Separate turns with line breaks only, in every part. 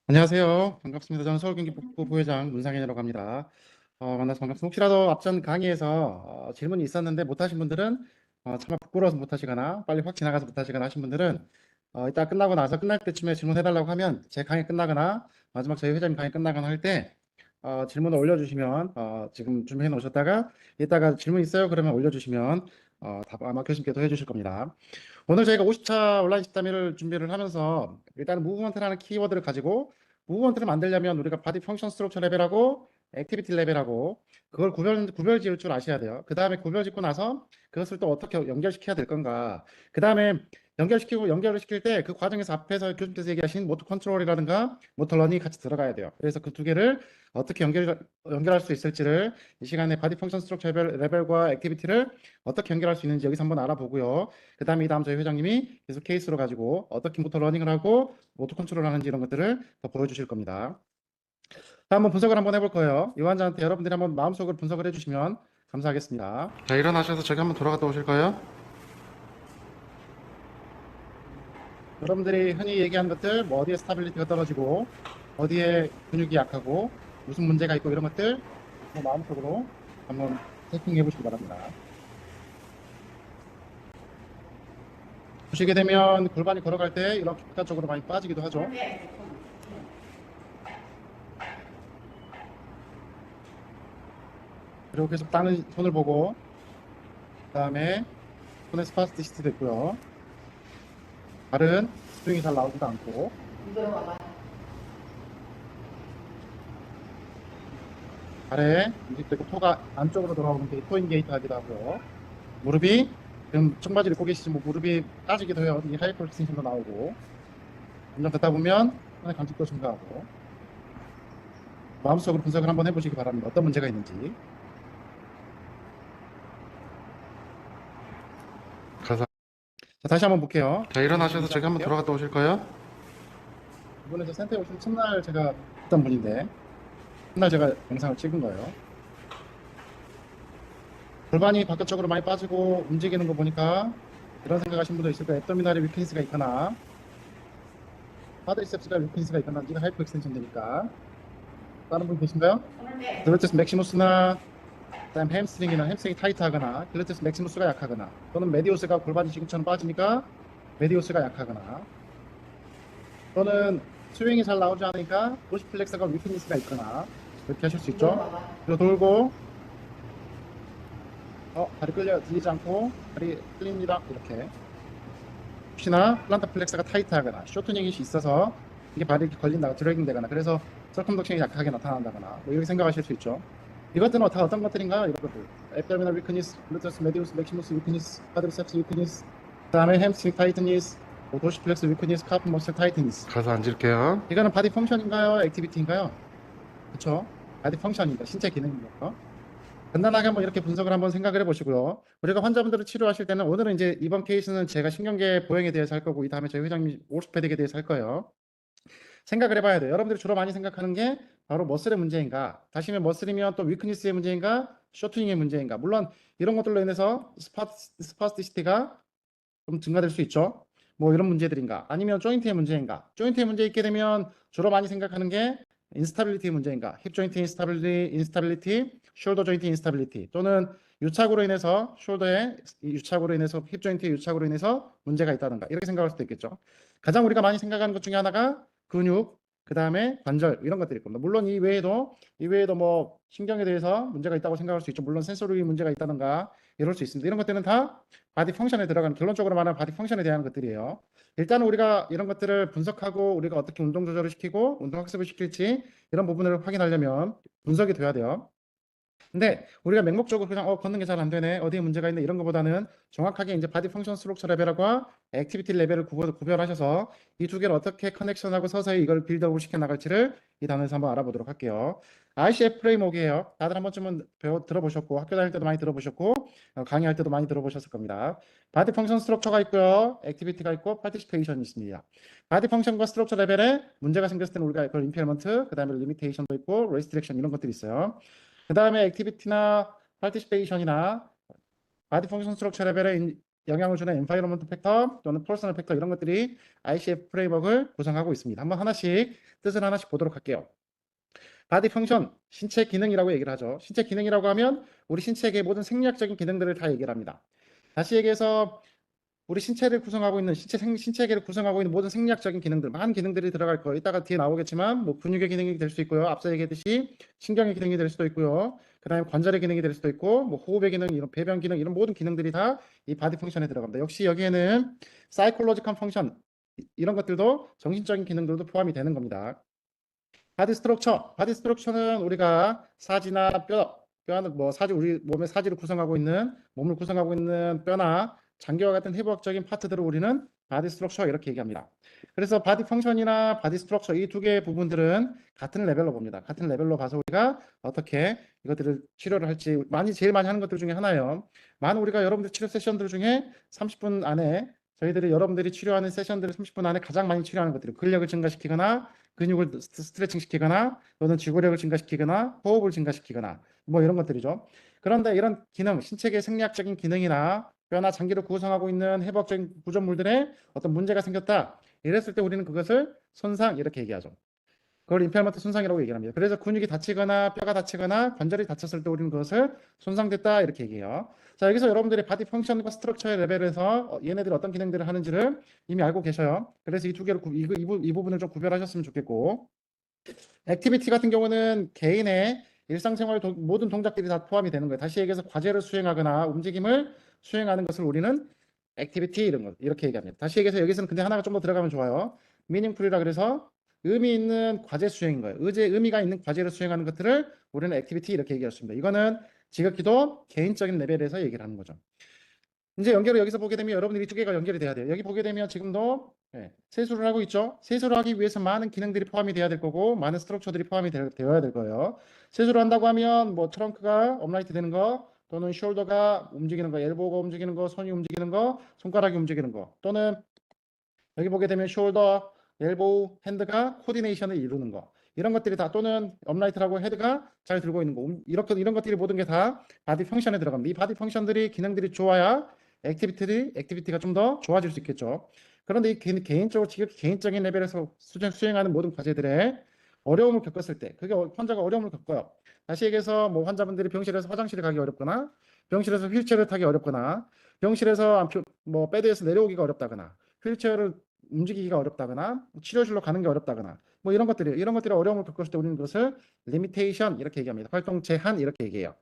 안녕하세요. 반갑습니다. 저는 서울경기북부 부회장 문상현이라고 합니다. 만나서 반갑습니다. 혹시라도 앞전 강의에서 질문이 있었는데 못하신 분들은 차마 부끄러워서 못하시거나 빨리 확 지나가서 못하시거나 하신 분들은 이따 끝나고 나서 끝날 때쯤에 질문해달라고 하면 제 강의 끝나거나 마지막 저희 회장님 강의 끝나거나 할 때 질문을 올려주시면 지금 준비해 놓으셨다가 이따가 질문 있어요? 그러면 올려주시면 답 아마 교수님께서 해주실 겁니다. 오늘 저희가 50차 온라인 집담회를 준비를 하면서 일단 무브먼트라는 키워드를 가지고 무브먼트를 만들려면 우리가 바디 펑션 스트럭처 레벨하고 액티비티 레벨하고 그걸 구별 지을 줄 아셔야 돼요. 그 다음에 구별 짓고 나서 그것을 또 어떻게 연결시켜야 될 건가. 그 다음에 연결을 시킬 때 그 과정에서 앞에서 교수님께서 얘기하신 모터 컨트롤이라든가 모터 러닝이 같이 들어가야 돼요. 그래서 그 두 개를 어떻게 연결할 수 있을지를 이 시간에 바디 펑션 스트럭처 레벨과 액티비티를 어떻게 연결할 수 있는지 여기서 한번 알아보고요. 그 다음에 이 다음 저희 회장님이 계속 케이스로 가지고 어떻게 모터 러닝을 하고 모터 컨트롤 하는지 이런 것들을 더 보여주실 겁니다. 자, 한번 분석을 한번 해볼 거예요. 이 환자한테 여러분들이 한번 마음속으로 분석을 해주시면 감사하겠습니다. 자, 일어나셔서 저기 한번 돌아갔다 오실 거예요. 여러분들이 흔히 얘기하는 것들, 뭐 어디에 스타빌리티가 떨어지고 어디에 근육이 약하고 무슨 문제가 있고 이런 것들 마음속으로 한번 세팅해 보시기 바랍니다. 보시게 되면 골반이 걸어갈 때 이렇게 바깥쪽으로 많이 빠지기도 하죠. 그리고 계속 땅을 손을 보고 그 다음에 손에 스파스티시티도 있고요. 발은 스윙이 잘 나오지도 않고 발에 움직이고 있고 토가 안쪽으로 돌아오는 게 토 인게이트 하기도 하고요. 무릎이 지금 청바지를 입고 계시지 뭐 무릎이 까지기도 해요. 이 하이퍼 익스텐션도 나오고 점점 듣다 보면 손의 감촉도 증가하고 마음속으로 분석을 한번 해보시기 바랍니다. 어떤 문제가 있는지. 가사. 자, 다시 한번 볼게요. 자, 일어나셔서 저기 한번 돌아갔다 오실 거예요. 이번에 저 센터에 오신 첫날 제가 했던 분인데 첫날 제가 영상을 찍은 거예요. 골반이 바깥쪽으로 많이 빠지고 움직이는 거 보니까 이런 생각하신 분도 있을 거예요. 앱도미널에 위크니스가 있거나 쿼드리셉스가 위크니스가 있거나 네가 하이퍼 익스텐션 되니까. 다른 분 계신가요? 글루테스 맥시무스나 그다음 햄스트링이 타이트하거나 글루테스 맥시무스가 약하거나 또는 메디오스가 골반이 지금처럼 빠지니까 메디오스가 약하거나 또는 스윙이 잘 나오지 않으니까 도시플렉스가 위크니스가 있거나 그렇게 하실 수 있죠. 그리고 돌고 다리 들리지 않고 다리 끌립니다. 이렇게 혹시나 플란타 플렉스가 타이트하거나 쇼트닝이 있어서 이게 발이 이렇게 걸린다가 드래깅 되거나 그래서 서컴덕션이 약하게 나타난다거나 뭐 이렇게 생각하실 수 있죠. 이것들은 다 어떤 것들인가요? 이것들 앱도미널 위크니스, 글루테스 메디우스 맥시무스 위크니스, 쿼드리셉스 위크니스, 그다음에 햄스트링 타이트니스, 도시플렉스 위크니스, 카프 머슬 타이트니스. 가서 앉을게요. 이거는 바디 펑션인가요? 액티비티인가요? 그렇죠? 바디 펑션입니다. 신체 기능입니다. 간단하게 한번 이렇게 분석을 한번 생각을 해보시고요. 우리가 환자분들을 치료하실 때는 오늘은 이제 이번 케이스는 제가 신경계 보행에 대해서 할 거고 이 다음에 저희 회장님 오스페딕에 대해서 할 거예요. 생각을 해봐야 돼요. 여러분들이 주로 많이 생각하는 게 바로 머슬의 문제인가, 다시면 머슬이면 또 위크니스의 문제인가, 쇼트닝의 문제인가. 물론 이런 것들로 인해서 스파스티시티가 좀 증가될 수 있죠. 뭐 이런 문제들인가, 아니면 조인트의 문제인가. 조인트의 문제 있게 되면 주로 많이 생각하는 게 인스타빌리티의 문제인가, 힙 조인트 인스타빌리티, 숄더 조인트 인스타빌리티, 또는 유착으로 인해서 숄더의 유착으로 인해서 힙 조인트의 유착으로 인해서 문제가 있다든가 이렇게 생각할 수도 있겠죠. 가장 우리가 많이 생각하는 것 중에 하나가 근육, 그 다음에 관절 이런 것들이 있습니다. 물론 이 외에도 뭐 신경에 대해서 문제가 있다고 생각할 수 있죠. 물론 센소리 문제가 있다든가 이럴 수 있습니다. 이런 것들은 다 바디 펑션에 들어가는, 결론적으로 말하면 바디 펑션에 대한 것들이에요. 일단은 우리가 이런 것들을 분석하고 우리가 어떻게 운동 조절을 시키고 운동 학습을 시킬지 이런 부분을 확인하려면 분석이 돼야 돼요. 근데 우리가 맹목적으로 그냥 걷는 게 잘 안 되네, 어디에 문제가 있네 이런 것보다는 정확하게 이제 바디 펑션 스트럭처 레벨과 액티비티 레벨을 구별하셔서 이 두 개를 어떻게 커넥션하고 서서히 이걸 빌드업을 시켜 나갈지를 이 단어에서 한번 알아보도록 할게요. ICF 프레임워크예요. 다들 한 번쯤은 들어보셨고 학교 다닐 때도 많이 들어보셨고 강의할 때도 많이 들어보셨을 겁니다. 바디 펑션 스트럭처가 있고요, 액티비티가 있고 파티시페이션이 있습니다. 바디 펑션과 스트럭처 레벨에 문제가 생겼을 때는 우리가 그걸 임페어먼트, 그 다음에 리미테이션도 있고 레스트릭션 이런 것들이 있어요. 그 다음에 액티비티나 파티시페이션이나 바디 펑션 스트럭처 레벨에 영향을 주는 environment 팩터 또는 personal 팩터 이런 것들이 ICF 프레임워크를 구성하고 있습니다. 한번 하나씩 뜻을 하나씩 보도록 할게요. 바디 펑션, 신체 기능이라고 얘기를 하죠. 신체 기능이라고 하면 우리 신체의 모든 생리학적인 기능들을 다 얘기를 합니다. 다시 얘기해서 우리 신체를 구성하고 있는 신체계를 구성하고 있는 모든 생리학적인 기능들, 많은 기능들이 들어갈 거예요. 이따가 뒤에 나오겠지만 뭐 근육의 기능이 될 수 있고요. 앞서 얘기했듯이 신경의 기능이 될 수도 있고요. 그다음에 관절의 기능이 될 수도 있고 뭐 호흡의 기능, 이런 배변 기능 이런 모든 기능들이 다 이 바디 펑션에 들어갑니다. 역시 여기에는 사이콜로지컬 펑션 이런 것들도 정신적인 기능들도 포함이 되는 겁니다. 바디 스트럭처. 바디 스트럭처는 우리가 사지나 뼈는 뭐 사지 우리 몸의 사지를 구성하고 있는 몸을 구성하고 있는 뼈나 장기와 같은 해부학적인 파트들을 우리는 바디 스트럭처 이렇게 얘기합니다. 그래서 바디 펑션이나 바디 스트럭처 이 두 개의 부분들은 같은 레벨로 봅니다. 같은 레벨로 봐서 우리가 어떻게 이것들을 치료를 할지 제일 많이 하는 것들 중에 하나예요. 많은 우리가 여러분들 치료 세션들 중에 30분 안에 저희들이 여러분들이 치료하는 세션들을 30분 안에 가장 많이 치료하는 것들이 근력을 증가시키거나 근육을 스트레칭 시키거나 또는 지구력을 증가시키거나 호흡을 증가시키거나 뭐 이런 것들이죠. 그런데 이런 기능, 신체계 생리학적인 기능이나 뼈나 장기를 구성하고 있는 해부학적인 구조물들에 어떤 문제가 생겼다. 이랬을 때 우리는 그것을 손상 이렇게 얘기하죠. 그걸 임페어먼트 손상이라고 얘기를 합니다. 그래서 근육이 다치거나 뼈가 다치거나 관절이 다쳤을 때 우리는 그것을 손상됐다 이렇게 얘기해요. 자, 여기서 여러분들이 바디 펑션과 스트럭처의 레벨에서 얘네들이 어떤 기능들을 하는지를 이미 알고 계셔요. 그래서 이 두 개를 이 부분을 좀 구별하셨으면 좋겠고, 액티비티 같은 경우는 개인의 일상생활 모든 동작들이 다 포함이 되는 거예요. 다시 얘기해서 과제를 수행하거나 움직임을 수행하는 것을 우리는 액티비티 이렇게 얘기합니다. 다시 얘기해서 여기서는 근데 하나가 좀 더 들어가면 좋아요. 미닝풀이라 그래서 의미 있는 과제 수행인 거예요. 의미가 있는 과제를 수행하는 것들을 우리는 액티비티 이렇게 얘기할 수 있습니다. 이거는 지극히도 개인적인 레벨에서 얘기를 하는 거죠. 이제 연결을 여기서 보게 되면 여러분들이 두 개가 연결이 돼야 돼요. 여기 보게 되면 지금도 세수를 하고 있죠. 세수를 하기 위해서 많은 기능들이 포함이 돼야 될 거고 많은 스트럭처들이 포함이 되어야 될 거예요. 세수를 한다고 하면 뭐 트렁크가 업라이트 되는 거 또는 숄더가 움직이는 거, 엘보가 움직이는 거, 손이 움직이는 거, 손가락이 움직이는 거 또는 여기 보게 되면 숄더, 엘보우, 핸드가 코디네이션을 이루는 거 이런 것들이 다 또는 업라이트라고 헤드가 잘 들고 있는 거 이런 것들이 모든 게 다 바디 펑션에 들어갑니다. 이 바디 펑션들이 기능들이 좋아야 액티비티가 좀 더 좋아질 수 있겠죠. 그런데 이 개인적으로 지극히 개인적인 레벨에서 수행하는 모든 과제들에 어려움을 겪었을 때 그게 환자가 어려움을 겪어요. 다시 얘기해서 뭐 환자분들이 병실에서 화장실에 가기 어렵거나 병실에서 휠체어를 타기 어렵거나 병실에서 뭐 베드에서 내려오기가 어렵다거나 휠체어를 움직이기가 어렵다거나 치료실로 가는 게 어렵다거나 뭐 이런 것들이 어려움을 겪었을 때 우리는 그것을 리미테이션 이렇게 얘기합니다. 활동 제한 이렇게 얘기해요.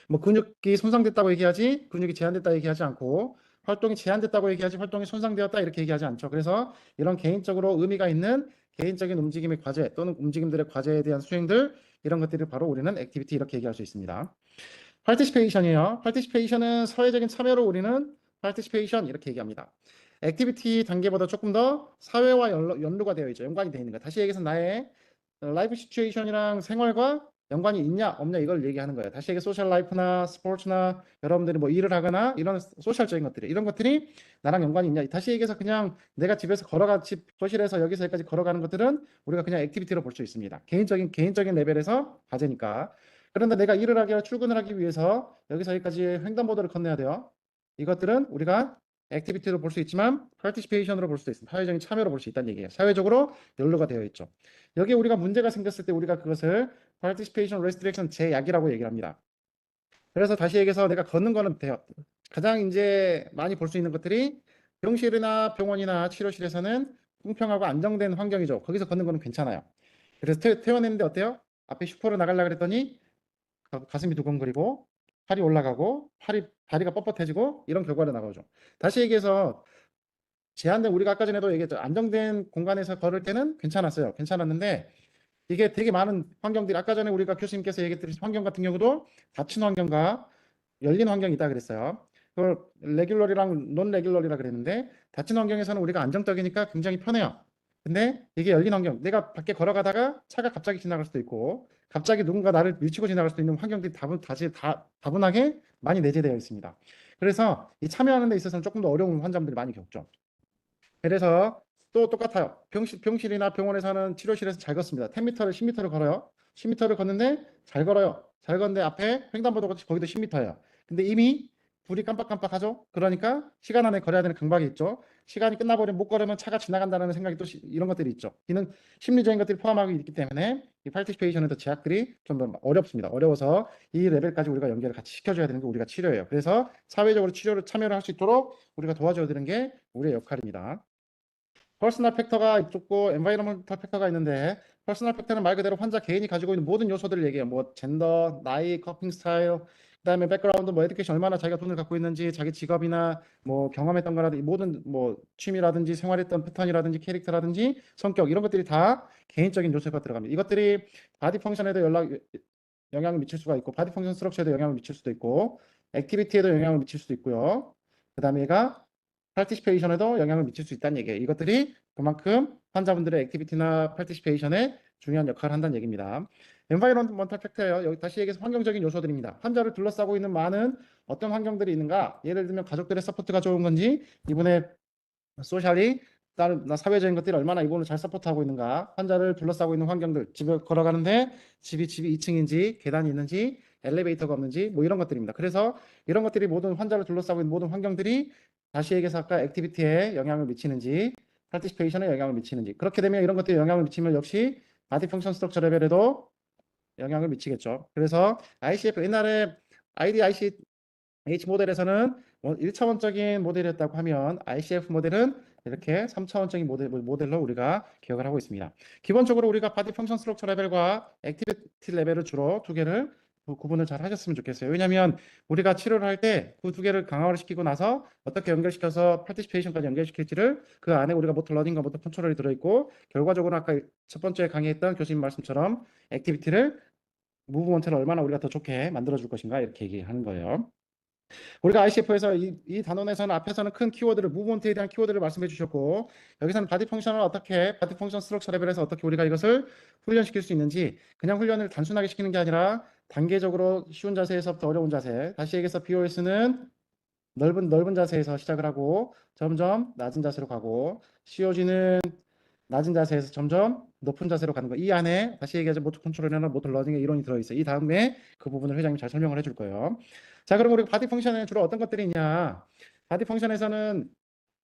뭐 근육이 손상됐다고 얘기하지 근육이 제한됐다 얘기하지 않고 활동이 제한됐다고 얘기하지 활동이 손상되었다 이렇게 얘기하지 않죠. 그래서 이런 개인적으로 의미가 있는 개인적인 움직임의 과제 또는 움직임들의 과제에 대한 수행들 이런 것들을 바로 우리는 액티비티 이렇게 얘기할 수 있습니다. 파티시페이션이에요. 파티시페이션은 사회적인 참여로 우리는 파티시페이션 이렇게 얘기합니다. 액티비티 단계보다 조금 더 사회와 연루가 되어 있죠. 연관이 되어 있는 거. 다시 얘기해서 나의 라이프 시츄에이션이랑 생활과 연관이 있냐 없냐 이걸 얘기하는 거예요. 다시 얘기해 소셜 라이프나 스포츠나 여러분들이 뭐 일을 하거나 이런 소셜적인 것들이 이런 것들이 나랑 연관이 있냐. 다시 얘기해서 그냥 내가 집에서 집 거실에서 여기서 여기까지 걸어가는 것들은 우리가 그냥 액티비티로 볼 수 있습니다. 개인적인 레벨에서 과제니까. 그런데 내가 일을 하기, 출근을 하기 위해서 여기서 여기까지 횡단보도를 건너야 돼요. 이것들은 우리가 액티비티로 볼 수 있지만 파티시페이션으로 볼 수도 있습니다. 사회적인 참여로 볼 수 있다는 얘기예요. 사회적으로 연루가 되어 있죠. 여기에 우리가 문제가 생겼을 때 우리가 그것을 participation restriction 제약이라고 얘기를 합니다. 그래서 다시 얘기해서 내가 걷는 거는 돼요. 가장 이제 많이 볼 수 있는 것들이 병실이나 병원이나 치료실에서는 공평하고 안정된 환경이죠. 거기서 걷는 거는 괜찮아요. 그래서 퇴원했는데 어때요? 앞에 슈퍼로 나가려고 그랬더니 가슴이 두근거리고 팔이 올라가고 다리가 뻣뻣해지고 이런 결과로 나오죠. 다시 얘기해서 제한된 우리가 아까 전에도 얘기했죠. 안정된 공간에서 걸을 때는 괜찮았어요. 괜찮았는데 이게 되게 많은 환경들이 아까 전에 우리가 교수님께서 얘기했듯이 환경 같은 경우도 닫힌 환경과 열린 환경이 있다 그랬어요. 그걸 레귤러리랑 논 레귤러리라 그랬는데 닫힌 환경에서는 우리가 안정적이니까 굉장히 편해요. 근데 이게 열린 환경, 내가 밖에 걸어가다가 차가 갑자기 지나갈 수도 있고 갑자기 누군가 나를 밀치고 지나갈 수도 있는 환경들이 다분하게 많이 내재되어 있습니다. 그래서 이 참여하는 데 있어서는 조금 더 어려운 환자분들이 많이 겪죠. 그래서 또 똑같아요. 병실이나 병원에서는 치료실에서 잘 걷습니다. 10m를 10m를 걸어요. 10m를 걷는데 잘 걸어요. 잘 걷는데 앞에 횡단보도가 거기도 10m예요. 근데 이미 불이 깜빡깜빡하죠. 그러니까 시간 안에 걸어야 되는 강박이 있죠. 시간이 끝나버리면 못 걸으면 차가 지나간다는 생각이 또 이런 것들이 있죠. 이는 심리적인 것들이 포함하고 있기 때문에 이 파티시페이션에도 제약들이 좀 어렵습니다. 어려워서 이 레벨까지 우리가 연결을 같이 시켜줘야 되는 게 우리가 치료예요. 그래서 사회적으로 치료를 참여를 할 수 있도록 우리가 도와줘야 되는 게 우리의 역할입니다. 퍼스널 팩터가 있고 엔바이러먼탈 팩터가 있는데 퍼스널 팩터는 말 그대로 환자 개인이 가지고 있는 모든 요소들을 얘기해요. 뭐 젠더, 나이, 커핑 스타일, 그다음에 백그라운드, 뭐 에듀케이션 얼마나 자기가 돈을 갖고 있는지, 자기 직업이나 뭐 경험했던 거라든지 모든 뭐 취미라든지 생활했던 패턴이라든지 캐릭터라든지 성격 이런 것들이 다 개인적인 요소가 들어갑니다. 이것들이 바디 펑션에도 영향을 미칠 수가 있고 바디 펑션 스트럭처에도 영향을 미칠 수도 있고 액티비티에도 영향을 미칠 수도 있고요. 그다음에 얘가 파티시페이션에도 영향을 미칠 수 있다는 얘기예요. 이것들이 그만큼 환자분들의 액티비티나 파티시페이션에 중요한 역할을 한다는 얘기입니다. 엔바이런먼탈 팩터예요. 여기 다시 얘기해서 환경적인 요소들입니다. 환자를 둘러싸고 있는 많은 어떤 환경들이 있는가? 예를 들면 가족들의 서포트가 좋은 건지, 이분의 소셜이 다른 사회적인 것들이 얼마나 이분을 잘 서포트하고 있는가? 환자를 둘러싸고 있는 환경들, 집에 걸어가는데 집이 2층인지 계단이 있는지 엘리베이터가 없는지 뭐 이런 것들입니다. 그래서 이런 것들이 모든 환자를 둘러싸고 있는 모든 환경들이 다시 얘기해서 아까 액티비티에 영향을 미치는지 파티시페이션에 영향을 미치는지 그렇게 되면 이런 것들이 영향을 미치면 역시 바디 펑션 스트럭처 레벨에도 영향을 미치겠죠. 그래서 ICF 옛날에 IDIC H 모델에서는 1차원적인 모델이었다고 하면 ICF 모델은 이렇게 3차원적인 모델로 우리가 기억을 하고 있습니다. 기본적으로 우리가 바디 펑션 스트럭처 레벨과 액티비티 레벨을 주로 두 개를 구분을 잘 하셨으면 좋겠어요. 왜냐하면 우리가 치료를 할 때 그 두 개를 강화를 시키고 나서 어떻게 연결시켜서 파티시페이션까지 연결시킬지를 그 안에 우리가 모터 러닝과 모터 컨트롤이 들어있고 결과적으로 아까 첫 번째 강의했던 교수님 말씀처럼 액티비티를 무브먼트를 얼마나 우리가 더 좋게 만들어줄 것인가 이렇게 얘기하는 거예요. 우리가 ICF에서 이 단원에서는 앞에서는 큰 키워드를 무브먼트에 대한 키워드를 말씀해 주셨고 여기서는 바디 펑션을 어떻게 바디 펑션 스트럭처 레벨에서 어떻게 우리가 이것을 훈련시킬 수 있는지 그냥 훈련을 단순하게 시키는 게 아니라 단계적으로 쉬운 자세에서부터 어려운 자세 다시 얘기해서 BOS는 넓은 자세에서 시작을 하고 점점 낮은 자세로 가고 COG는 낮은 자세에서 점점 높은 자세로 가는 거. 이 안에 다시 얘기하자 모터 컨트롤이나 모터 러닝의 이론이 들어있어요. 이 다음에 그 부분을 회장님 잘 설명을 해줄 거예요. 자, 그럼 우리 바디 펑션에 주로 어떤 것들이 있냐? 바디 펑션에서는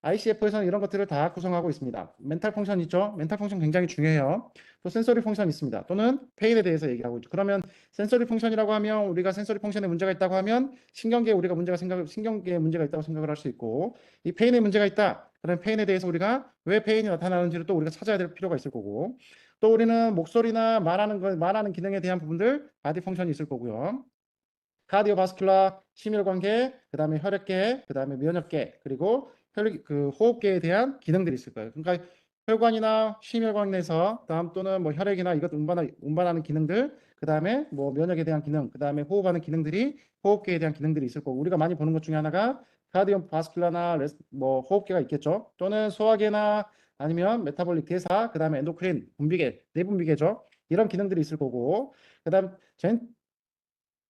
ICF에서는 이런 것들을 다 구성하고 있습니다. 멘탈 펑션 있죠? 멘탈 펑션 굉장히 중요해요. 또 센서리 펑션 있습니다. 또는 페인에 대해서 얘기하고 있죠. 그러면 센서리 펑션이라고 하면 우리가 센서리 펑션에 문제가 있다고 하면 신경계에 우리가 신경계에 문제가 있다고 생각을 할 수 있고 이 페인에 문제가 있다. 그럼 페인에 대해서 우리가 왜 페인이 나타나는지를 또 우리가 찾아야 될 필요가 있을 거고 또 우리는 목소리나 말하는 기능에 대한 부분들 바디 펑션이 있을 거고요. 카디오바스큘라 심혈관계, 그다음에 혈액계, 그다음에 면역계, 그리고 호흡계에 대한 기능들이 있을 거예요. 그러니까 혈관이나 심혈관에서 다음 또는 뭐 혈액이나 이것 운반하는 기능들, 그다음에 뭐 면역에 대한 기능, 그다음에 호흡하는 기능들이 호흡계에 대한 기능들이 있을 거고 우리가 많이 보는 것 중에 하나가 카디오바스큘라나 뭐 호흡계가 있겠죠. 또는 소화계나 아니면 메타볼릭 대사, 그다음에 엔도크린 분비계, 내분비계죠. 이런 기능들이 있을 거고 그다음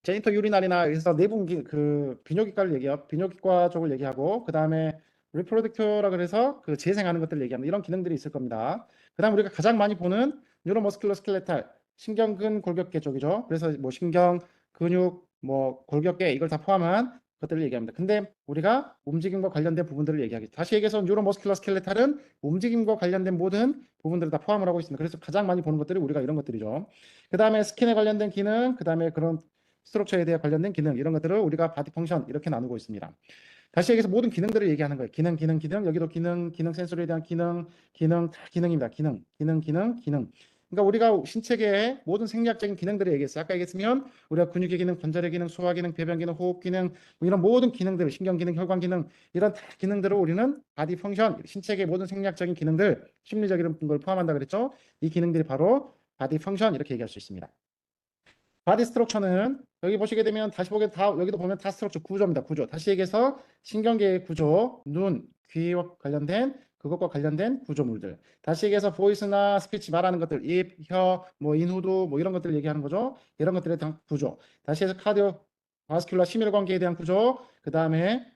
제니터 유리나리나 그래서 그 비뇨기과를 얘기해요. 비뇨기과 쪽을 얘기하고 그 다음에 리프로덕터라 그래서 그 재생하는 것들을 얘기하는 이런 기능들이 있을 겁니다. 그 다음 우리가 가장 많이 보는 뉴로머스큘러 스켈레탈 신경근 골격계 쪽이죠. 그래서 뭐 신경, 근육, 뭐 골격계 이걸 다 포함한 것들을 얘기합니다. 근데 우리가 움직임과 관련된 부분들을 얘기하겠죠. 다시 얘기해서 뉴로머스큘러 스켈레탈은 움직임과 관련된 모든 부분들을 다 포함을 하고 있습니다. 그래서 가장 많이 보는 것들이 우리가 이런 것들이죠. 그 다음에 스킨에 관련된 기능, 그 다음에 그런 스트럭처에 대해 관련된 기능 이런 것들을 우리가 바디 펑션 이렇게 나누고 있습니다. 다시 얘기해서 모든 기능들을 얘기하는 거예요. 기능 여기도 기능 센서리에 대한 기능 다 기능입니다. 기능. 그러니까 우리가 신체계의 모든 생리학적인 기능들을 얘기했어요. 아까 얘기했으면 우리가 근육의 기능, 관절의 기능, 소화 기능, 배변 기능, 호흡 기능 뭐 이런 모든 기능들, 신경 기능, 혈관 기능 이런 다 기능들을 우리는 바디 펑션, 신체계의 모든 생리학적인 기능들, 심리적인 걸 포함한다 그랬죠. 이 기능들이 바로 바디 펑션 이렇게 얘기할 수 있습니다. 바디 스트럭처는 여기 보시게 되면 다시 보게 다 여기도 보면 다 스트럭처 구조입니다. 구조. 다시 얘기해서 신경계의 구조, 눈, 귀와 관련된 그것과 관련된 구조물들. 다시 얘기해서 보이스나 스피치 말하는 것들, 입, 혀, 뭐 인후두 뭐 이런 것들을 얘기하는 거죠. 이런 것들에 대한 구조. 다시 해서 카디오 바스큘라 심혈관계에 대한 구조. 그다음에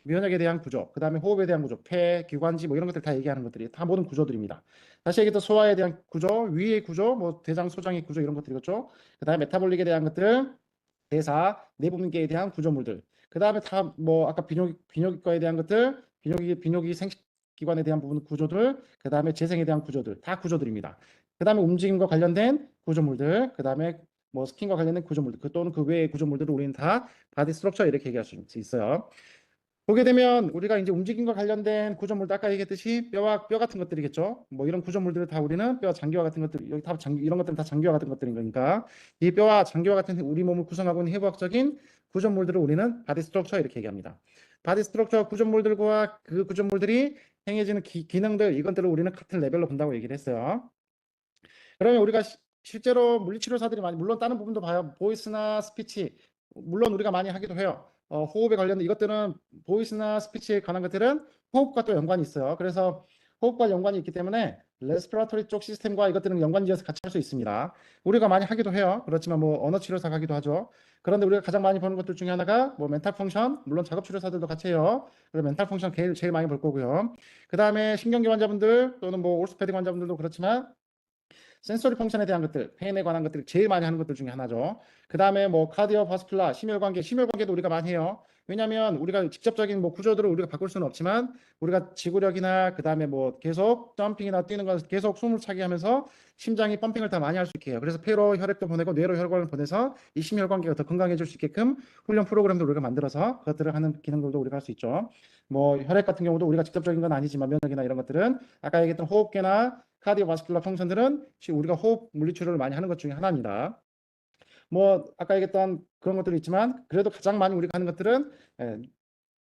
면역에 대한 구조, 그 다음에 호흡에 대한 구조, 폐, 기관지 뭐 이런 것들 다 얘기하는 것들이 다 모든 구조들입니다. 다시 얘기해서 소화에 대한 구조, 위의 구조, 뭐 대장, 소장의 구조 이런 것들이겠죠. 그 다음에 메타볼릭에 대한 것들, 대사, 내분비계에 대한 구조물들. 그 다음에 다 뭐 아까 비뇨기과에 대한 것들, 비뇨기 생식기관에 대한 부분 구조들, 그 다음에 재생에 대한 구조들, 다 구조들입니다. 그 다음에 움직임과 관련된 구조물들, 그 다음에 뭐 스킨과 관련된 구조물들, 또는 그 외의 구조물들을 우리는 다 바디 스트럭처 이렇게 얘기할 수 있어요. 보게 되면 우리가 이제 움직임과 관련된 구조물도 아까 얘기했듯이 뼈 같은 것들이겠죠. 뭐 이런 구조물들을 다 우리는 뼈 장기와 같은 것들, 여기 다 이런 것들은 다 장기와 같은 것들인 거니까 이 뼈와 장기와 같은 우리 몸을 구성하고 있는 해부학적인 구조물들을 우리는 바디 스트럭처 이렇게 얘기합니다. 바디 스트럭처 구조물들과 그 구조물들이 행해지는 기능들 이것들을 우리는 같은 레벨로 본다고 얘기를 했어요. 그러면 우리가 실제로 물리치료사들이 많이 물론 다른 부분도 봐요. 보이스나 스피치 물론 우리가 많이 하기도 해요. 호흡에 관련된 이것들은 보이스나 스피치에 관한 것들은 호흡과 또 연관이 있어요. 그래서 호흡과 연관이 있기 때문에 레스피라토리 쪽 시스템과 이것들은 연관지어서 같이 할 수 있습니다. 우리가 많이 하기도 해요. 그렇지만 뭐 언어 치료사가 하기도 하죠. 그런데 우리가 가장 많이 보는 것들 중에 하나가 뭐 멘탈 펑션, 물론 작업 치료사들도 같이 해요. 그래서 멘탈 펑션 제일 많이 볼 거고요. 그 다음에 신경계 환자분들 또는 뭐 오스페딕 환자분들도 그렇지만 센소리 펑션에 대한 것들, 페인에 관한 것들을 제일 많이 하는 것들 중에 하나죠. 그 다음에 뭐 카디오바스큘라, 심혈관계도 우리가 많이 해요. 왜냐하면 우리가 직접적인 뭐 구조들을 우리가 바꿀 수는 없지만 우리가 지구력이나 그 다음에 뭐 계속 점핑이나 뛰는 걸 계속 숨을 차게 하면서 심장이 펌핑을 더 많이 할 수 있게 해요. 그래서 폐로 혈액도 보내고 뇌로 혈관을 보내서 이 심혈관계가 더 건강해질 수 있게끔 훈련 프로그램도 우리가 만들어서 그것들을 하는 기능들도 우리가 할 수 있죠. 뭐 혈액 같은 경우도 우리가 직접적인 건 아니지만 면역이나 이런 것들은 아까 얘기했던 호흡계나 카디오바스큘라 펑션들은 우리가 호흡 물리치료를 많이 하는 것 중에 하나입니다. 뭐 아까 얘기했던 그런 것들이 있지만 그래도 가장 많이 우리가 하는 것들은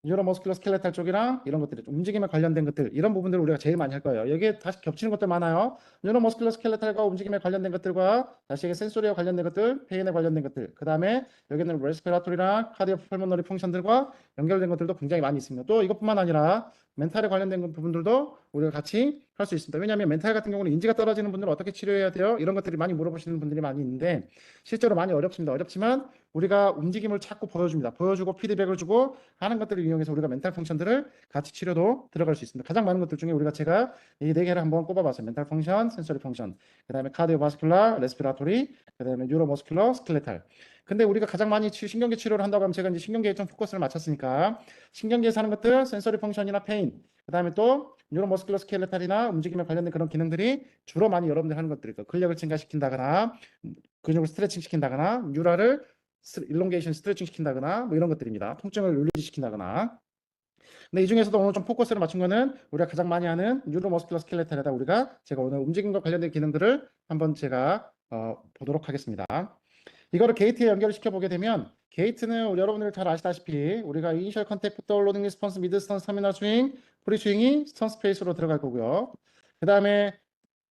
뉴로머스큘러 스켈레탈 쪽이랑 이런 것들이 움직임에 관련된 것들 이런 부분들을 우리가 제일 많이 할 거예요. 여기에 다시 겹치는 것들 많아요. 뉴로머스큘러 스켈레탈과 움직임에 관련된 것들과 다시 센소리와 관련된 것들, 페인에 관련된 것들, 그 다음에 여기는 레스피라토리랑 카디오펄모너리 펑션들과 연결된 것들도 굉장히 많이 있습니다. 또 이것뿐만 아니라 멘탈에 관련된 부분들도 우리가 같이 할 수 있습니다. 왜냐하면 멘탈 같은 경우는 인지가 떨어지는 분들은 어떻게 치료해야 돼요? 이런 것들이 많이 물어보시는 분들이 많이 있는데 실제로 많이 어렵습니다. 어렵지만 우리가 움직임을 자꾸 보여줍니다. 보여주고 피드백을 주고 하는 것들을 이용해서 우리가 멘탈 펑션들을 같이 치료도 들어갈 수 있습니다. 가장 많은 것들 중에 제가 이 네 개를 한번 꼽아봤어요. 멘탈 펑션, 센서리 펑션, 그 다음에 카디오바스큘라, 레스피라토리, 그 다음에 뉴로머스큘러, 스켈레탈. 근데 우리가 가장 많이 신경계 치료를 한다고 하면 제가 이제 신경계에 좀 포커스를 맞췄으니까 신경계에서 하는 것들, 센서리 펑션이나 페인, 그 다음에 또 뉴로머스큘러 스켈레탈이나 움직임에 관련된 그런 기능들이 주로 많이 여러분들 하는 것들이고 근력을 증가시킨다거나 근육을 스트레칭 시킨다거나 뉴라를 일롱게이션 스트레칭 시킨다거나 뭐 이런 것들입니다. 통증을 릴리즈 시킨다거나. 근데 이 중에서도 오늘 좀 포커스를 맞춘 거는 우리가 가장 많이 하는 뉴로머스큘러 스켈레탈에다 제가 오늘 움직임과 관련된 기능들을 한번 제가 보도록 하겠습니다. 이거를 게이트에 연결을 시켜보게 되면 게이트는 여러분들 잘 아시다시피 우리가 이니셜 컨택부터 로딩 리스폰스, 미드 스턴스, 터미널 스윙, 프리 스윙이 스턴스 페이스로 들어갈 거고요. 그 다음에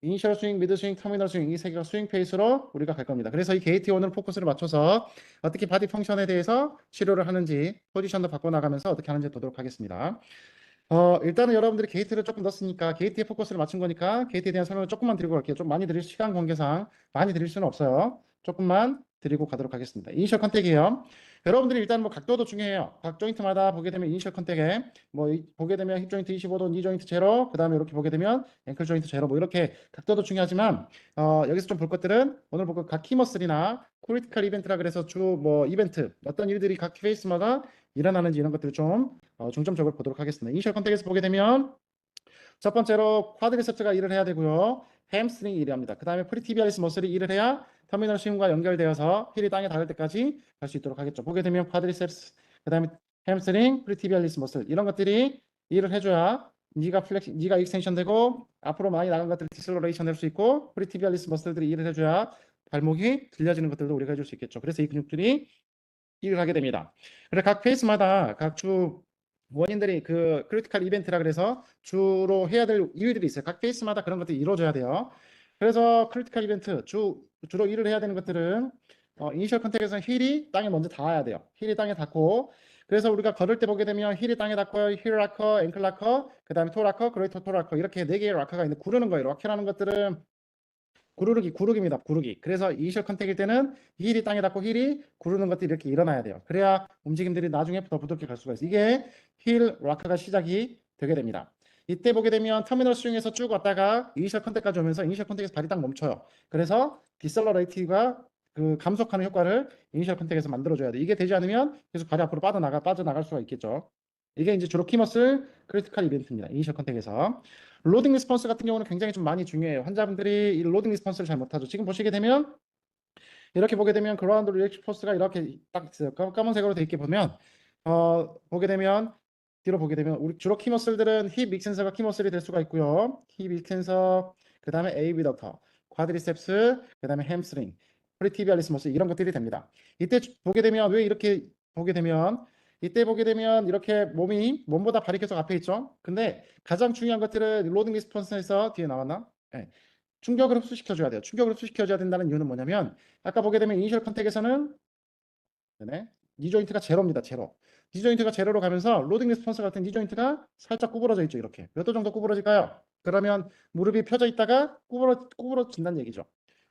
이니셜 스윙, 미드 스윙, 터미널 스윙 이 세 개가 스윙 페이스로 우리가 갈 겁니다. 그래서 이 게이트에 오늘 포커스를 맞춰서 어떻게 바디 펑션에 대해서 치료를 하는지 포지션도 바꿔나가면서 어떻게 하는지 보도록 하겠습니다. 일단은 여러분들이 게이트를 조금 넣었으니까 게이트에 포커스를 맞춘 거니까 게이트에 대한 설명을 조금만 드리고 갈게요. 좀 많이 드릴 시간 관계상 많이 드릴 수는 없어요. 조금만 드리고 가도록 하겠습니다. 이니셜 컨택이에요. 여러분들이 일단 뭐 각도도 중요해요. 각 조인트마다 보게 되면 이니셜 컨택에 보게 되면 힙 조인트 25도, 니 조인트 제로, 그 다음에 이렇게 보게 되면 앵클 조인트 제로 뭐 이렇게 각도도 중요하지만 여기서 좀 볼 것들은 오늘 볼 것 각 키머슬이나 크리티컬 이벤트라 그래서 주 뭐 이벤트 어떤 일들이 각 페이스마다 일어나는지 이런 것들을 좀 중점적으로 보도록 하겠습니다. 이니셜 컨택에서 보게 되면 첫 번째로 쿼드리셉스가 일을 해야 되고요. 햄스트링이 일을 합니다. 그 다음에 프리티비아리스 머슬이 일을 해야 터미널 스윙과 연결되어서 힐이 땅에 닿을 때까지 갈 수 있도록 하겠죠. 보게 되면 쿼드리셉스, 그 다음에 햄스트링, 프리티비아리스 머슬 이런 것들이 일을 해줘야 니가 익스텐션 되고 앞으로 많이 나간 것들이 디셀러레이션 될 수 있고 프리티비아리스 머슬들이 일을 해줘야 발목이 들려지는 것들도 우리가 해줄 수 있겠죠. 그래서 이 근육들이 일을 하게 됩니다. 그래서 각 페이스마다 각 주 원인들이 그 크리티컬 이벤트라 그래서 주로 해야 될 일들이 있어요. 각 페이스마다 그런 것들이 이루어져야 돼요. 그래서 크리티컬 이벤트 주로 일을 해야 되는 것들은 이니셜 컨택에서는 힐이 땅에 먼저 닿아야 돼요. 힐이 땅에 닿고 그래서 우리가 걸을 때 보게 되면 힐이 땅에 닿고요. 힐 락커, 앵클 락커, 그 다음에 토 락커, 그레이터 토 락커 이렇게 네 개의 락커가 있는데 구르는 거예요. 락커라는 것들은 구르기입니다. 구르기. 그래서 이니셜 컨택일 때는 힐이 땅에 닿고 힐이 구르는 것들이 이렇게 일어나야 돼요. 그래야 움직임들이 나중에 더 부드럽게 갈 수가 있어요. 이게 힐 락커가 시작이 되게 됩니다. 이때 보게 되면 터미널 스윙에서 쭉 왔다가 이니셜 컨택까지 오면서 이니셜 컨택에서 발이 딱 멈춰요. 그래서 디셀러레이티가 그 감속하는 효과를 이니셜 컨택에서 만들어줘야 돼. 이게 되지 않으면 계속 발이 앞으로 빠져나갈 수가 있겠죠. 이게 이제 주로 키머슬 크리티컬 이벤트입니다. 이니셜 컨택에서. 로딩 리스폰스 같은 경우는 굉장히 좀 많이 중요해요. 환자분들이 이 로딩 리스폰스를 잘 못하죠. 지금 보시게 되면 이렇게 보게 되면 그라운드 리액션 포스가 이렇게 딱 있어요. 까만색으로 돼 있게 보면 보게 되면 뒤로 보게 되면 우리 주로 키머슬들은 힙 익센서가 키머슬이 될 수가 있고요. 힙 익센서, 그 다음에 에이비덕터, 쿼드리셉스, 그 다음에 햄스트링, 프리티비알리스 머슬 이런 것들이 됩니다. 이때 보게 되면 왜 이렇게 보게 되면 이때 보게 되면 이렇게 몸보다 발이 계속 앞에 있죠. 근데 가장 중요한 것들은 로딩 리스폰스에서 뒤에 나왔나? 네. 충격을 흡수시켜줘야 돼요. 충격을 흡수시켜줘야 된다는 이유는 뭐냐면 아까 보게 되면 이니셜 컨택에서는 네, 니 조인트가 제로입니다. 제로. 니 조인트가 제로로 가면서 로딩 리스폰스 같은 니 조인트가 살짝 구부러져 있죠. 이렇게 몇 도 정도 구부러질까요? 그러면 무릎이 펴져 있다가 구부러진다는 얘기죠.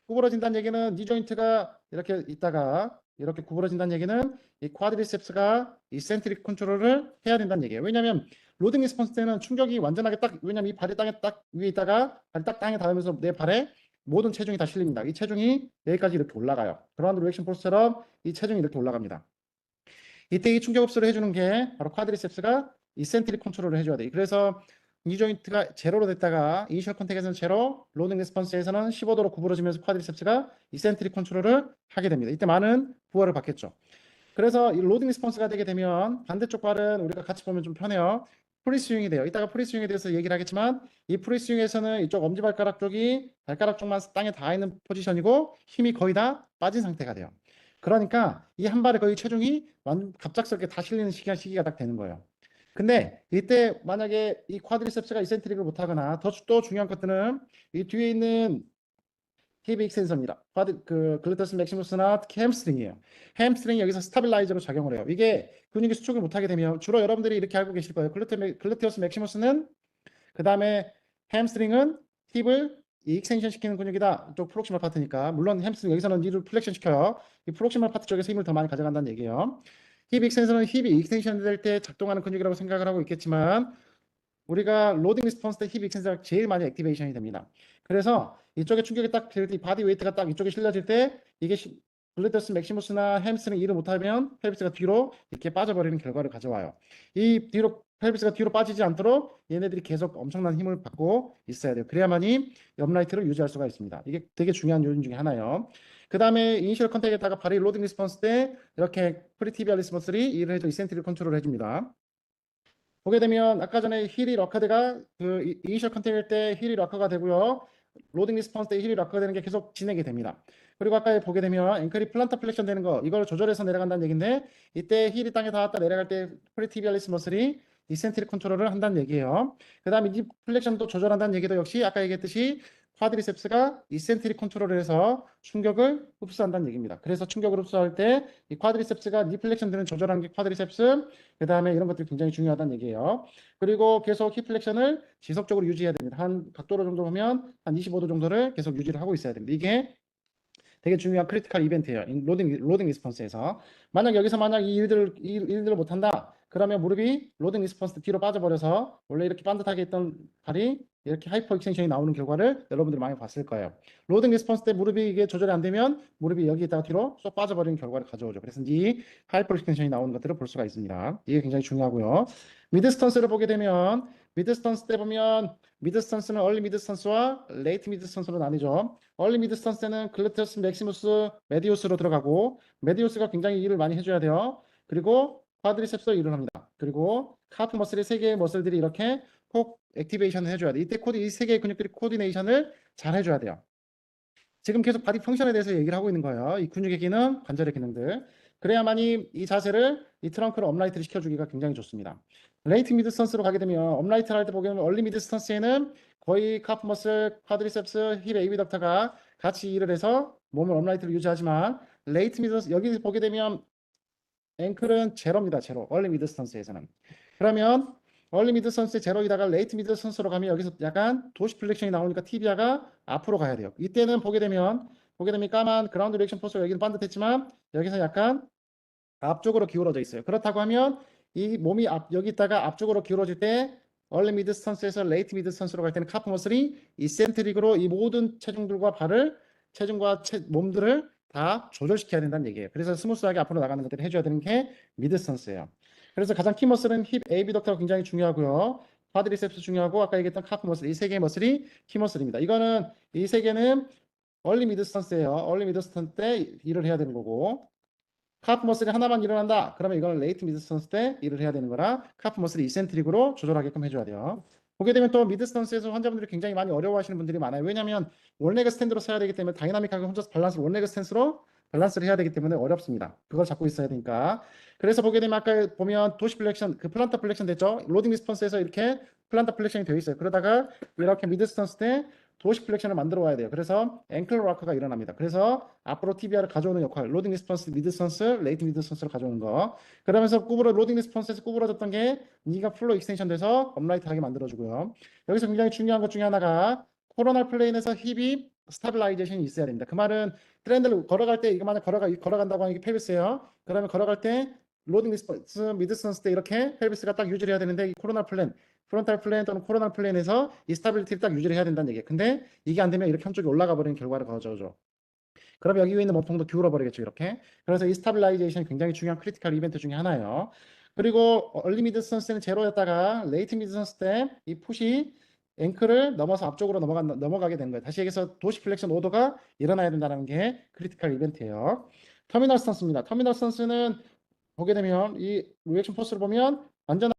구부러진다는 얘기는 니 조인트가 이렇게 있다가 이렇게 구부러진다는 얘기는 이 쿼드리셉스가 이센트릭 컨트롤을 해야 된다는 얘기예요. 왜냐하면 로딩 리스폰스 때는 충격이 완전하게 딱 왜냐면 이 발이 땅에 딱 위에 있다가 발이 딱 땅에 닿으면서 내 발에 모든 체중이 다 실립니다. 이 체중이 여기까지 이렇게 올라가요. 그라운드 리액션 포스처럼 이 체중이 이렇게 올라갑니다. 이때 이 충격 흡수를 해주는 게 바로 쿼드리셉스가 이센트릭 컨트롤을 해줘야 돼. 그래서 니 조인트가 제로로 됐다가 이니셜 컨택에서는 제로, 로딩 레스폰스에서는 15도로 구부러지면서 쿼드리셉스가 이센트릭 컨트롤을 하게 됩니다. 이때 많은 부하를 받겠죠. 그래서 이 로딩 리스폰스가 되게 되면 반대쪽 발은 우리가 같이 보면 좀 편해요. 프리스윙이 돼요. 이따가 프리스윙에 대해서 얘기를 하겠지만 이 프리스윙에서는 이쪽 엄지발가락 쪽이 발가락 쪽만 땅에 닿아 있는 포지션이고 힘이 거의 다 빠진 상태가 돼요. 그러니까 이 한 발에 거의 체중이 갑작스럽게 다 실리는 시기가 딱 되는 거예요. 근데 이때 만약에 이 쿼드리셉스가 이센트릭을 못하거나 또 중요한 것들은 이 뒤에 있는 힙 익센서입니다. 글루테스 맥시무스나 특히 햄스트링이에요. 햄스트링이 여기서 스타빌라이저로 작용을 해요. 이게 근육이 수축을 못하게 되면 주로 여러분들이 이렇게 알고 계실 거예요. 글루테우스 맥시무스는 그 다음에 햄스트링은 힙을 익스텐션 시키는 근육이다. 이쪽 프록시멀 파트니까 물론 햄스트링 여기서는 니를 플렉션 시켜요. 이 프록시멀 파트 쪽에서 힘을 더 많이 가져간다는 얘기예요. 힙 익스텐서는 힙이 익스텐션 될 때 작동하는 근육이라고 생각을 하고 있겠지만 우리가 로딩 리스폰스 때 힙 익센서가 제일 많이 액티베이션이 됩니다. 그래서 이쪽에 충격이 딱 될 때 바디 웨이트가 딱 이쪽에 실려질 때 이게 글루테우스 맥시무스나 햄스트링 일을 못하면 펠비스가 뒤로 이렇게 빠져버리는 결과를 가져와요. 이 뒤로 펠비스가 뒤로 빠지지 않도록 얘네들이 계속 엄청난 힘을 받고 있어야 돼요. 그래야만이 옆라이트를 유지할 수가 있습니다. 이게 되게 중요한 요인 중에 하나예요. 그 다음에 이니셜 컨택에다가 발이 로딩 리스폰스 때 이렇게 프리티비알리스 머슬이 일을 해줘 이센트릭 컨트롤을 해줍니다. 보게 되면 아까 전에 힐이 락커드가 그 이니셜 컨택일 때 힐이 락커가 되고요. 로딩 리스폰스 때 힐이 락커가 되는 게 계속 진행이 됩니다. 그리고 아까 보게 되면 앵클이 플란터 플렉션 되는 거 이걸 조절해서 내려간다는 얘기인데 이때 힐이 땅에 닿았다 내려갈 때 프리티비알리스 머슬이 이센트릭 컨트롤을 한다는 얘기예요. 그 다음에 이 플렉션도 조절한다는 얘기도 역시 아까 얘기했듯이 쿼드리셉스가 이센트릭 컨트롤을 해서 충격을 흡수한다는 얘기입니다. 그래서 충격을 흡수할 때 이 쿼드리셉스가 니 플렉션들은 조절하는 게 쿼드리셉스 그 다음에 이런 것들이 굉장히 중요하다는 얘기예요. 그리고 계속 힙 플렉션을 지속적으로 유지해야 됩니다. 한 각도로 정도 보면 한 25도 정도를 계속 유지를 하고 있어야 됩니다. 이게 되게 중요한 크리티컬 이벤트예요. 로딩 리스폰스에서. 만약 이 일들을 못한다. 그러면 무릎이 로딩 리스폰스 뒤로 빠져버려서 원래 이렇게 반듯하게 있던 발이 이렇게 하이퍼 익스텐션이 나오는 결과를 여러분들이 많이 봤을 거예요. 로딩 리스폰스 때 무릎이 이게 조절이 안 되면 무릎이 여기 있다가 뒤로 쏙 빠져버리는 결과를 가져오죠. 그래서 이 하이퍼 익스텐션이 나오는 것들을 볼 수가 있습니다. 이게 굉장히 중요하고요. 미드 스턴스를 보게 되면 미드 스턴스 때 보면 미드 스턴스는 얼리 미드 스턴스와 레이트 미드 스턴스로 나뉘죠. 얼리 미드 스턴스는 글루테우스 맥시무스 메디우스로 들어가고 메디우스가 굉장히 일을 많이 해줘야 돼요. 그리고 쿼드리셉스로 일을 합니다. 그리고 카프 머슬의 세 개의 머슬들이 이렇게 꼭 액티베이션을 해줘야 돼. 이때 이 세 개의 근육들이 코디네이션을 잘 해줘야 돼요. 지금 계속 바디 펑션에 대해서 얘기를 하고 있는 거예요. 이 근육의 기능, 관절의 기능들. 그래야만이 이 자세를 이 트렁크를 업라이트를 시켜주기가 굉장히 좋습니다. 레이트 미드 스턴스로 가게 되면 업라이트를 할 때 보게 되면 얼리 미드 스턴스에는 거의 카프 머슬, 쿼드리셉스, 힙 에이비덕터가 같이 일을 해서 몸을 업라이트를 유지하지만 레이트 미드 여기 보게 되면 앵클은 제로입니다. 제로. 얼리 미드 스턴스에서는. 그러면 얼리 미드 스턴스의 제로이다가 레이트 미드 스턴스로 가면 여기서 약간 도시 플렉션이 나오니까 티비아가 앞으로 가야 돼요. 이때는 보게 되면 까만 그라운드 리액션 포스가 여기는 반듯했지만 여기서 약간 앞쪽으로 기울어져 있어요. 그렇다고 하면 이 몸이 여기 있다가 앞쪽으로 기울어질 때 얼리 미드 스턴스에서 레이트 미드 스턴스로 갈 때는 카프 머슬이 이센트릭으로 이 모든 체중과 몸들을 다 조절시켜야 된다는 얘기예요. 그래서 스무스하게 앞으로 나가는 것들을 해줘야 되는 게 미드스턴스예요. 그래서 가장 키 머슬은 힙 에이비덕터가 굉장히 중요하고요. 쿼드리셉스 중요하고 아까 얘기했던 카프 머슬 이 세 개의 머슬이 키 머슬입니다. 이거는 이 세 개는 얼리 미드스턴스예요. 얼리 미드스턴스 때 일을 해야 되는 거고 카프 머슬이 하나만 일어난다. 그러면 이거는 레이트 미드스턴스 때 일을 해야 되는 거라 카프 머슬이 이센트릭으로 조절하게끔 해줘야 돼요. 보게 되면 또 미드스턴스에서 환자분들이 굉장히 많이 어려워하시는 분들이 많아요. 왜냐하면 원레그 스탠드로 써야 되기 때문에 다이나믹하게 혼자서 밸런스를 원레그 스탠스로 밸런스를 해야 되기 때문에 어렵습니다. 그걸 잡고 있어야 되니까. 그래서 보게 되면 아까 보면 도시 플렉션, 그 플란터 플렉션 됐죠? 로딩 리스폰스에서 이렇게 플란터 플렉션이 되어 있어요. 그러다가 이렇게 미드스턴스 때 도시 플렉션을 만들어 와야 돼요. 그래서 앵클 락커가 일어납니다. 그래서 앞으로 TBR을 가져오는 역할, 로딩 리스폰스, 미드스턴스, 레이트 미드스턴스를 가져오는 거. 그러면서 로딩 리스폰스에서 구부러졌던 게 니가 풀로 익스텐션 돼서 업라이트하게 만들어주고요. 여기서 굉장히 중요한 것 중에 하나가 코로날 플레인에서 힙이 스타빌라이제이션이 있어야 됩니다. 그 말은 트렌드를 걸어갈 때 이거 만약 걸어간다고 하는 게 펠비스예요. 그러면 걸어갈 때 로딩 리스폰스, 미드스턴스 때 이렇게 펠비스가 딱 유지를 해야 되는데 이 코로날 플랜, 프론탈 플랜 또는 코로날 플랜에서 이 스타빌리티를 딱 유지를 해야 된다는 얘기예요. 근데 이게 안 되면 이렇게 한쪽이 올라가 버리는 결과를 가져오죠. 그럼 여기 위에 있는 몸통도 기울어 버리겠죠, 이렇게. 그래서 이 스타빌라이제이션이 굉장히 중요한 크리티컬 이벤트 중에 하나예요. 그리고 얼리 미드스턴스는 제로였다가 레이트 미드스턴스 때 이 풋이 앵클을 넘어서 앞쪽으로 넘어가게 되는 거예요. 다시 얘기해서 도시 플렉션 오더가 일어나야 된다는 게 크리티컬 이벤트예요. 터미널 스턴스입니다. 터미널 스턴스는 보게 되면 이 리액션 포스를 보면 완전